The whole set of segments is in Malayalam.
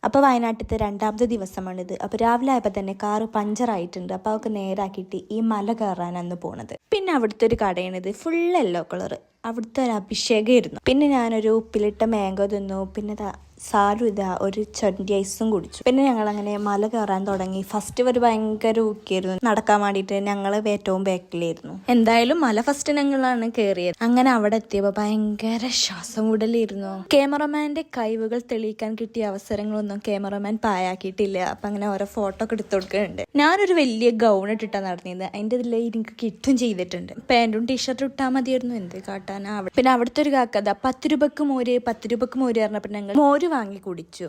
അപ്പോൾ വയനാട്ടിലത്തെ രണ്ടാമത്തെ ദിവസമാണിത്. അപ്പോൾ രാവിലെ ആയപ്പോൾ തന്നെ കാറ് പഞ്ചറായിട്ടുണ്ട്. അപ്പോൾ അവർക്ക് നേരാക്കിയിട്ട് ഈ മല കയറാനാണ് പോണത്. പിന്നെ അവിടുത്തെ ഒരു കടയാണിത്, ഫുൾ യെല്ലോ കളർ. അവിടുത്തെ ഒരു അഭിഷേകമായിരുന്നു. പിന്നെ ഞാനൊരു ഉപ്പിലിട്ട മാംഗോ തിന്നു. പിന്നെ സാരു ഒരു ചണ്ടി ഐസും കുടിച്ചു. പിന്നെ ഞങ്ങൾ അങ്ങനെ മല കയറാൻ തുടങ്ങി. ഫസ്റ്റ് ഒരു ഭയങ്കര ഊക്കിയായിരുന്നു നടക്കാൻ വേണ്ടിയിട്ട്. ഞങ്ങൾ ഏറ്റവും ബാക്കിലായിരുന്നു. എന്തായാലും മല ഫസ്റ്റ് ഞങ്ങളാണ് കയറിയത്. അങ്ങനെ അവിടെ എത്തിയപ്പോൾ ഭയങ്കര ശ്വാസം വിടലായിരുന്നു. ക്യാമറമാന്റെ കഴിവുകൾ തെളിയിക്കാൻ കിട്ടിയ അവസരങ്ങളൊന്നും ക്യാമറമാൻ പായാക്കിയിട്ടില്ല. അപ്പൊ അങ്ങനെ ഓരോ ഫോട്ടോ ഒക്കെ എടുത്തു കൊടുക്കുന്നുണ്ട്. ഞാനൊരു വലിയ ഗൗൺ ഇട്ടിട്ടാണ് നടന്നിരുന്നത്. അതിന്റെ ഇതിൽ എനിക്ക് കിട്ടും ചെയ്തിട്ടുണ്ട്. പാന്റും ടീഷർട്ടും ഇട്ടാൽ മതിയായിരുന്നു, എന്ത് കാട്ടാനാ. പിന്നെ അവിടുത്തെ ഒരു കാക്കത 10 രൂപക്ക് മോര് പറഞ്ഞപ്പോൾ ഞങ്ങൾ മോര് വാങ്ങി കുടിച്ചു.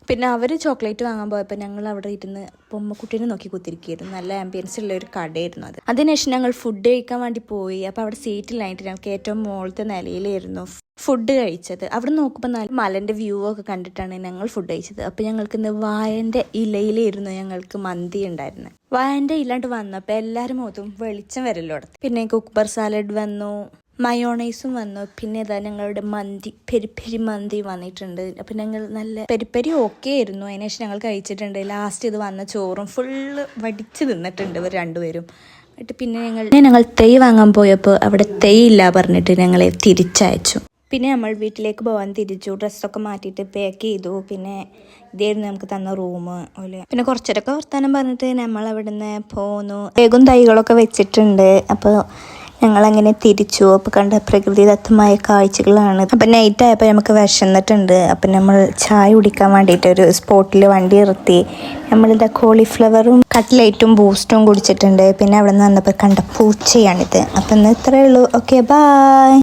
പിന്നെ അവർ ചോക്ലേറ്റ് വാങ്ങാൻ പോയപ്പോൾ ഞങ്ങൾ അവിടെ ഇരുന്ന് പൊമ്മക്കുട്ടീനെ നോക്കി കുത്തിരിക്കുകയായിരുന്നു. നല്ല ആംബിയൻസ് ഉള്ള ഒരു കടയായിരുന്നു അത്. അതിനുശേഷം ഞങ്ങൾ ഫുഡ് കഴിക്കാൻ വേണ്ടി പോയി. അപ്പോൾ അവിടെ സീറ്റിലായിട്ട് ഞങ്ങൾക്ക് ഏറ്റവും മുകളിലത്തെ നിലയിലായിരുന്നു ഫുഡ് കഴിച്ചത്. അവിടെ നോക്കുമ്പോൾ നല്ല മലന്റെ വ്യൂ ഒക്കെ കണ്ടിട്ടാണ് ഞങ്ങൾ ഫുഡ് കഴിച്ചത്. അപ്പോൾ ഞങ്ങൾക്ക് ഇന്ന് വായന്റെ ഇലയിലായിരുന്നു ഞങ്ങൾക്ക് മന്തി ഉണ്ടായിരുന്നത്. വായന്റെ ഇലാണ്ട് വന്നപ്പോൾ എല്ലാവരും മുഖത്തും വെളിച്ചം വരല്ലോ അവിടെ. പിന്നെ കുക്കുംബർ സാലഡ് വന്നു, മയോണൈസും വന്നു. പിന്നെ ഇതാ ഞങ്ങളുടെ മന്തി, പെരി മന്തി വന്നിട്ടുണ്ട്. അപ്പം ഞങ്ങൾ നല്ല പെരി ഓക്കെ ആയിരുന്നു. അതിനുശേഷം ഞങ്ങൾ കഴിച്ചിട്ടുണ്ട്. ലാസ്റ്റ് ഇത് വന്ന ചോറും ഫുള്ള് വടിച്ച് തിന്നിട്ടുണ്ട് ഇവർ രണ്ടുപേരും. എന്നിട്ട് പിന്നെ ഞങ്ങൾ തൈ വാങ്ങാൻ പോയപ്പോൾ അവിടെ തൈ ഇല്ല പറഞ്ഞിട്ട് ഞങ്ങളെ തിരിച്ചയച്ചു. പിന്നെ നമ്മൾ വീട്ടിലേക്ക് പോകാൻ തിരിച്ചു. ഡ്രസ്സൊക്കെ മാറ്റിയിട്ട് പാക്ക് ചെയ്തു. പിന്നെ ഇതായിരുന്നു നമുക്ക് തന്ന റൂം. പിന്നെ കുറച്ചേരൊക്കെ വർത്താനം പറഞ്ഞിട്ട് നമ്മൾ അവിടെ നിന്ന് പോന്നു. വേഗം തൈകളൊക്കെ വെച്ചിട്ടുണ്ട്. അപ്പോൾ ഞങ്ങളങ്ങനെ തിരിച്ചു. അപ്പോൾ കണ്ട പ്രകൃതിദത്തമായ കാഴ്ചകളാണ്. അപ്പം നൈറ്റ് ആയപ്പോൾ നമുക്ക് വിശന്നിട്ടുണ്ട്. അപ്പം നമ്മൾ ചായ കുടിക്കാൻ വേണ്ടിയിട്ട് ഒരു സ്പോട്ടിൽ വണ്ടി നിർത്തി. നമ്മളിതാ കോളിഫ്ലവറും കട്ട്ലേറ്റും ബൂസ്റ്റും കുടിച്ചിട്ടുണ്ട്. പിന്നെ അവിടെ നിന്ന് വന്നപ്പോൾ കണ്ട പൂച്ചയാണിത്. അപ്പം ഇന്ന് ഇത്രയേ ഉള്ളൂ. Okay, by.